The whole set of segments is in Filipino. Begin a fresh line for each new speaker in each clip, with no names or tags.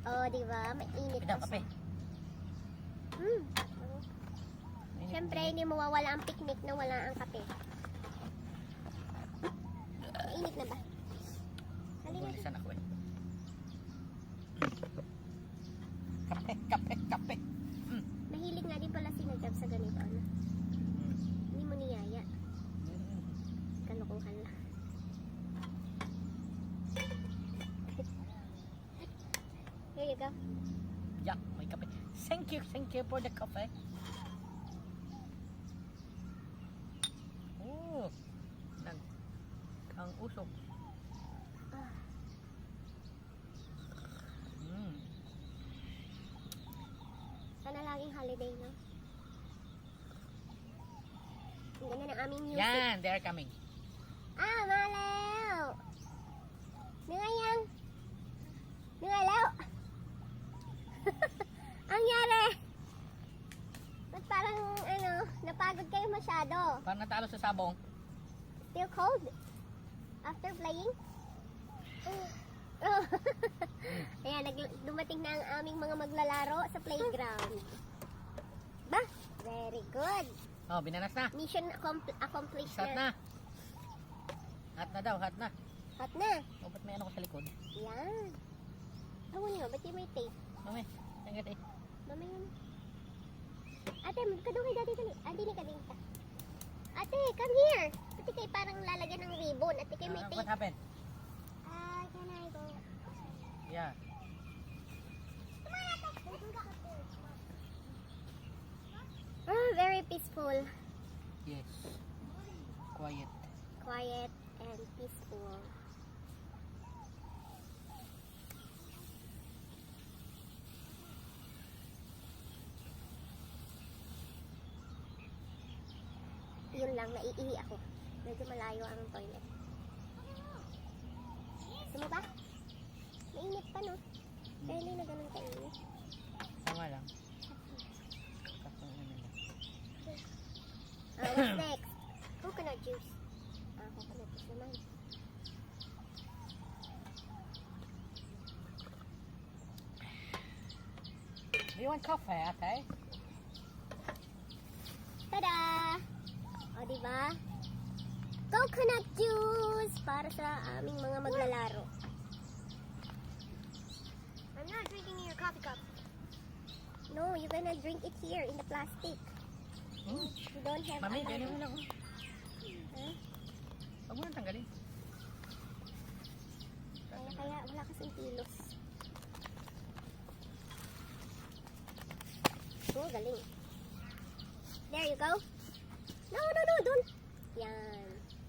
Oh, di ba? Mainit
Pinang
pa
kape.
siya. Siyempre, hindi mawawala ang picnic na wala ang kape. Mainit na ba? Halina.
Bulisan ako eh. Kape, kape, kape.
Mahilig nga din pala si Najab sa ganito. Ano? Hindi mo niyaya. Kalukuhan lang. Here you go.
Yeah, may kape. Thank you for the coffee. Oh, ang usok.
Sana laging holiday, no? Ang ganda ng aming music.
Yan, they're coming.
Ah, malaw! Nangayang! Nangalaw! Ang yari! Ba't parang, napagod kayo masyado?
Parang natalo sa sabong.
Still cold? After playing? Oh. Ayan, dumating na ang aming mga maglalaro sa playground. Ba? Very good.
Oh, binanas na.
Mission accomplished
Hot
na.
na. Hot na daw, hot na.
Hot na.
Oh, ba't may ano ko sa likod?
Yan. Ano nyo, ba't yung may tape?
Mami, tangat eh.
Mamaya na. Ate, kadungay dati dali. Dili ka din ka. Ate, come here. Ate kay parang lalagyan ng ribbon. Ate kay may
What
tape.
happened?
Can I go?
Yeah.
Very peaceful.
Yes. Quiet.
Quiet and peaceful. Yun lang, naiihi ako. Medyo malayo ang toilet. Gusto mo ba? Mainit pa, no? Kaya hindi na ganun kainit.
Tama lang. Kapag ano nila.
What's next? Coconut juice. Coconut juice naman.
Do you want coffee, ate?
Tada! O, diba? Coconut juice para sa aming mga maglalaro. I'm not drinking in your coffee cup. No, you're gonna drink it here in the plastic. You don't have
Mami,
a
ganyan mo lang.
Huh?
Huwag mo nang tanggalin.
Kaya wala kasing kilos. Oh, galing. There you go. No, don't. Yan.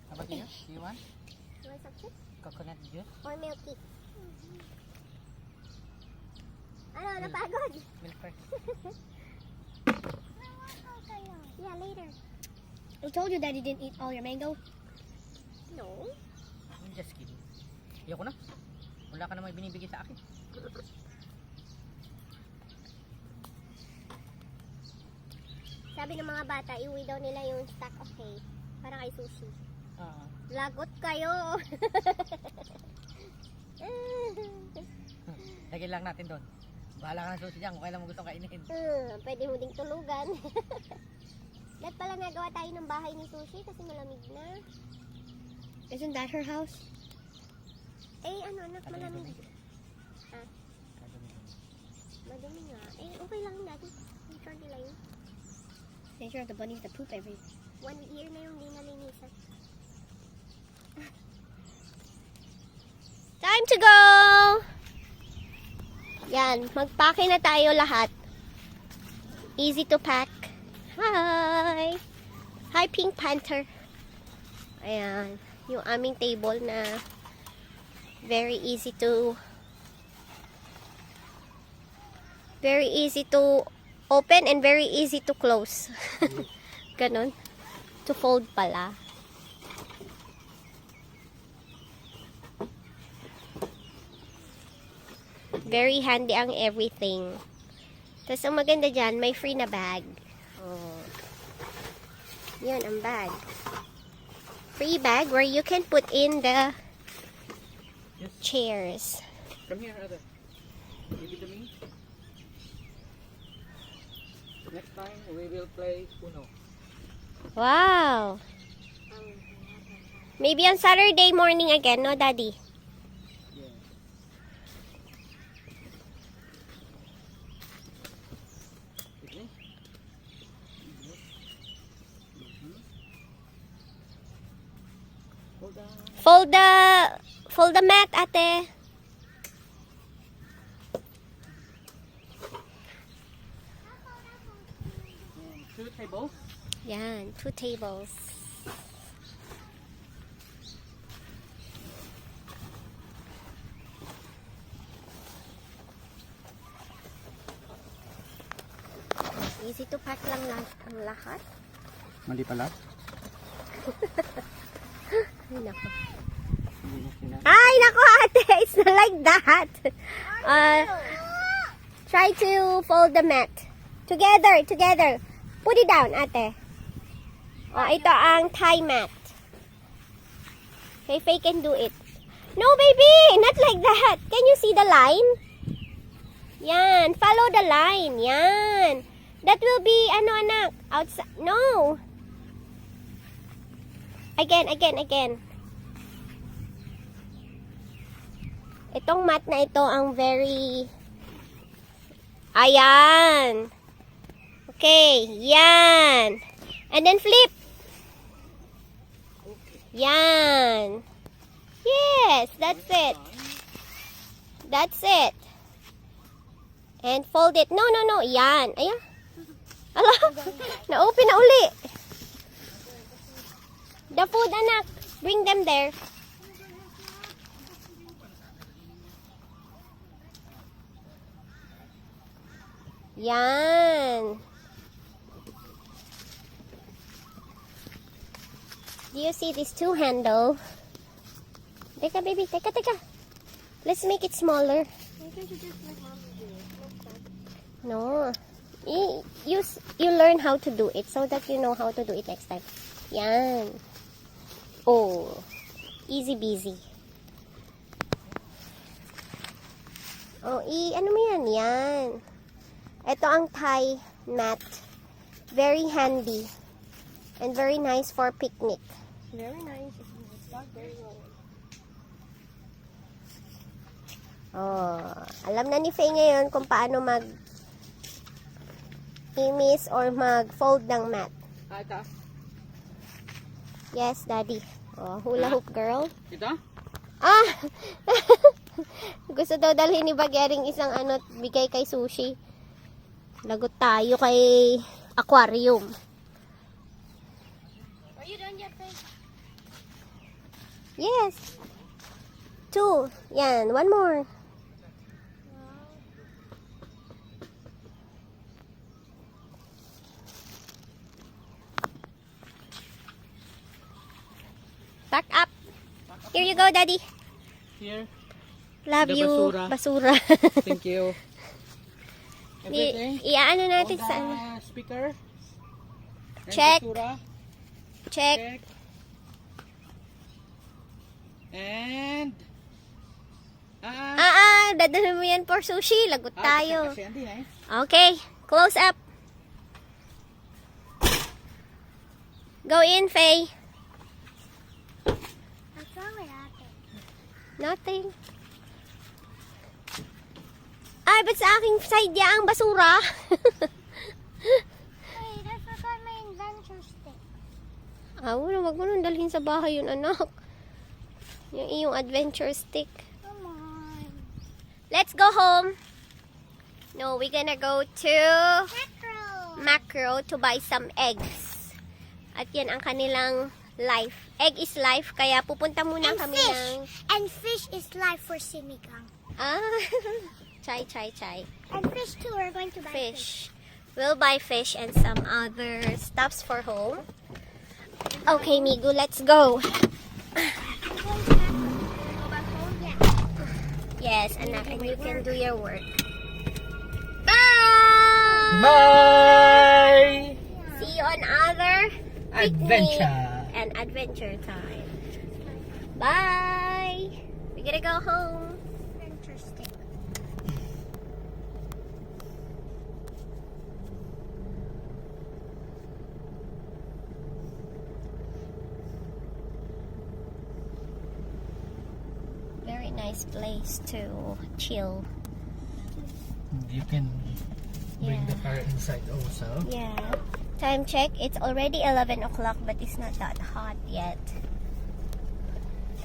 How about you? Do you want
You want some chips?
coconut juice?
Or milky? Ano, napagod?
Milk first.
Yeah, later.
I told you Daddy didn't eat all your mango.
No.
I'm just kidding. Ayoko na. Wala ka namang binibigay sa akin.
Sabi ng mga bata, iuwi daw nila yung stack of hay. Para kay sushi. Lagot kayo.
Lagyan lang natin doon. Bahala ka ng susi dyan kung kailan mo gustong kainin.
Pwede mo ding tulugan. Lahat pala nagawa tayo ng bahay ni Sushi kasi malamig na.
Isn't that her house?
Eh, ano, anak, malamig.
Ah.
Madumi nga. Eh, okay lang dati. Sure nila yun.
Make sure the bunnies that poop every
1 year na yung di nalinisan. Time to go! Yan, magpake na tayo lahat. Easy to pack. Hi! Hi, Pink Panther. Ayan, yung aming table na very easy to open and very easy to close. Ganon. To fold pala. Very handy ang everything. Tapos ang maganda dyan, may free na bag. Oh. Yan ang bag. Free bag where you can put in the chairs.
Come here, Ada. Give it to me. Next time we will play Uno.
Wow. Maybe on Saturday morning again, no, Daddy?
Yeah. Okay. Hold on.
Fold the mat, ate.
And 2 tables.
Yan, 2 tables. Easy to pack lang ang lahat.
Mali pala.
Ay, nako.
Hindi na sila.
Ay, nako, ate. It's not like that. Try to fold the mat. Together. Put it down, ate. Oh, ito ang Thai mat. Okay, Faye can do it. No, baby! Not like that. Can you see the line? Yan. Follow the line. Yan. That will be, anak? Outside. No. Again. Itong mat na ito ang very... Ayan. Okay. Yan. And then flip. Yan. Yes, that's it. And fold it. No. Yan. Ayan. Ala, na-open na uli. The food, anak. Bring them there. Yan. Do you see this 2 handle? Teka, baby. Teka. Let's make it smaller.
Why can't you just let Mom do it?
No. You learn how to do it so that you know how to do it next time. Yan. Oh. Easy busy. Oh, ano mo yan? Yan. Ito ang Thai mat. Very handy. And very nice for picnic.
Very nice. It's not very well.
Oh, alam na ni Faye ngayon kung paano imis or mag-fold ng mat.
Ito.
Yes, Daddy. Oh, hula hoop girl.
Ito?
Ah! Gusto daw dalhin ni Bagering isang bigay kay Sushi. Lagot tayo kay aquarium.
Are you done yet, Faye?
Yes. 2. Yan, 1 more. Back up. Here you go, Daddy.
Here.
Love
The
you.
basura.
Basura.
Thank you. Everything.
Iaano natin
On
sa
the speaker. And
Check.
basura.
check.
Check. And
Dadalhin mo yan for sushi. Lagot tayo.
Kasi hindi eh.
Okay, close up. Go in, Faye.
What's wrong with that?
Nothing. Ay, ba't sa aking side ya ang basura?
Wait, I forgot my adventure stick.
Wag mo nang dalhin sa bahay yun, anak. Yung iyong adventure stick.
Come on.
Let's go home. No, we're gonna go to Macro to buy some eggs. At yan ang kanilang life. Egg is life, kaya pupunta muna
And
kami
fish.
ng...
And fish is life for Simigang.
Chai.
And fish too, we're going to buy fish.
Fish. We'll buy fish and some other stuffs for home. Okay, Migu, let's go.
Go back home? Yeah.
Yes, anak, and you can do your work. Bye!
Bye!
See you on other
Adventure.
picnic and adventure time. Bye! We gotta go home.
Adventure stick.
nice place to chill.
You can bring
Yeah.
the car inside also.
Yeah. Time check. It's already 11 o'clock, but it's not that hot yet.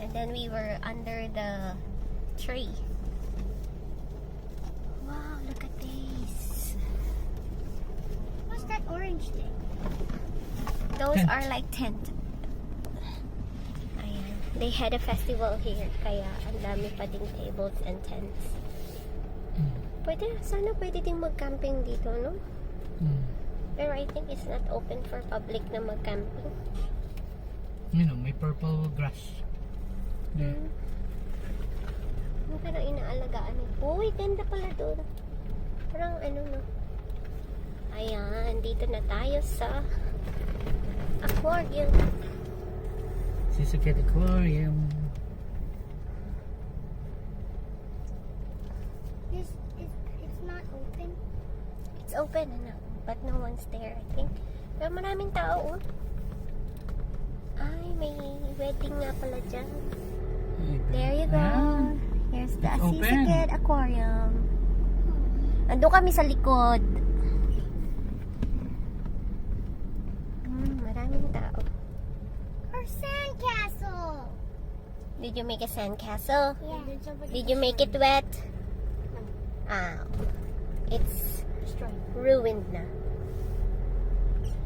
And then we were under the tree. Wow, look at this.
What's that orange thing?
Those
Tent.
are like tent. Ayan. They had a festival here, kaya ang dami pa ding tables and tents. Sana pwede ding mag-camping dito, no? Pero I think it's not open for public na mag-camping.
You know, may purple grass. There.
Ano parang inaalagaan eh. Uy, ganda pala doon. Parang ano, no? Ayan, dito na tayo sa aquarium.
Sisikat Aquarium.
It's not open.
It's open, ano? But no one's there, I think. Pero maraming tao, oh. Ay, may wedding nga pala dyan. There you go.
Ah,
Here's the
it's open.
Sisikat Aquarium. Ando kami sa likod. Maraming tao.
Our sandcastle.
Did you make a sandcastle?
Yeah.
Did you make it wet? Ah, it's ruined na.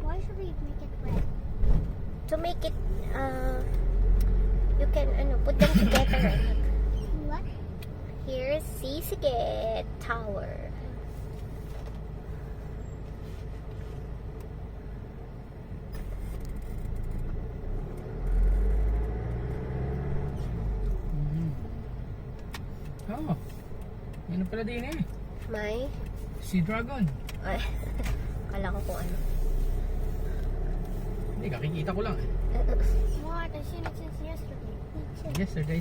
Why should we make it red?
To make it, you can, put them together.
What?
Here's Sisikat Tower.
Oh, yun pala din eh.
May,
Sea Dragon.
ay, kala ko kung ano.
Hindi, kakikita ko lang eh.
What? I've seen it since yesterday.
Yesterday.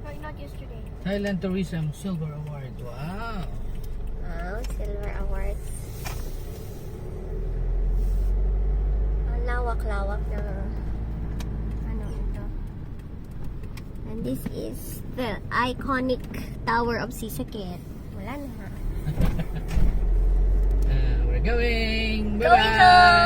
Right, not yesterday.
Thailand Tourism Silver Award. Wow.
Wow, Silver Awards. Ang lawak-lawak na ano ito. And this is the iconic Tower of Sisikat. Wala na.
We're going.
Going
Bye-bye.
home!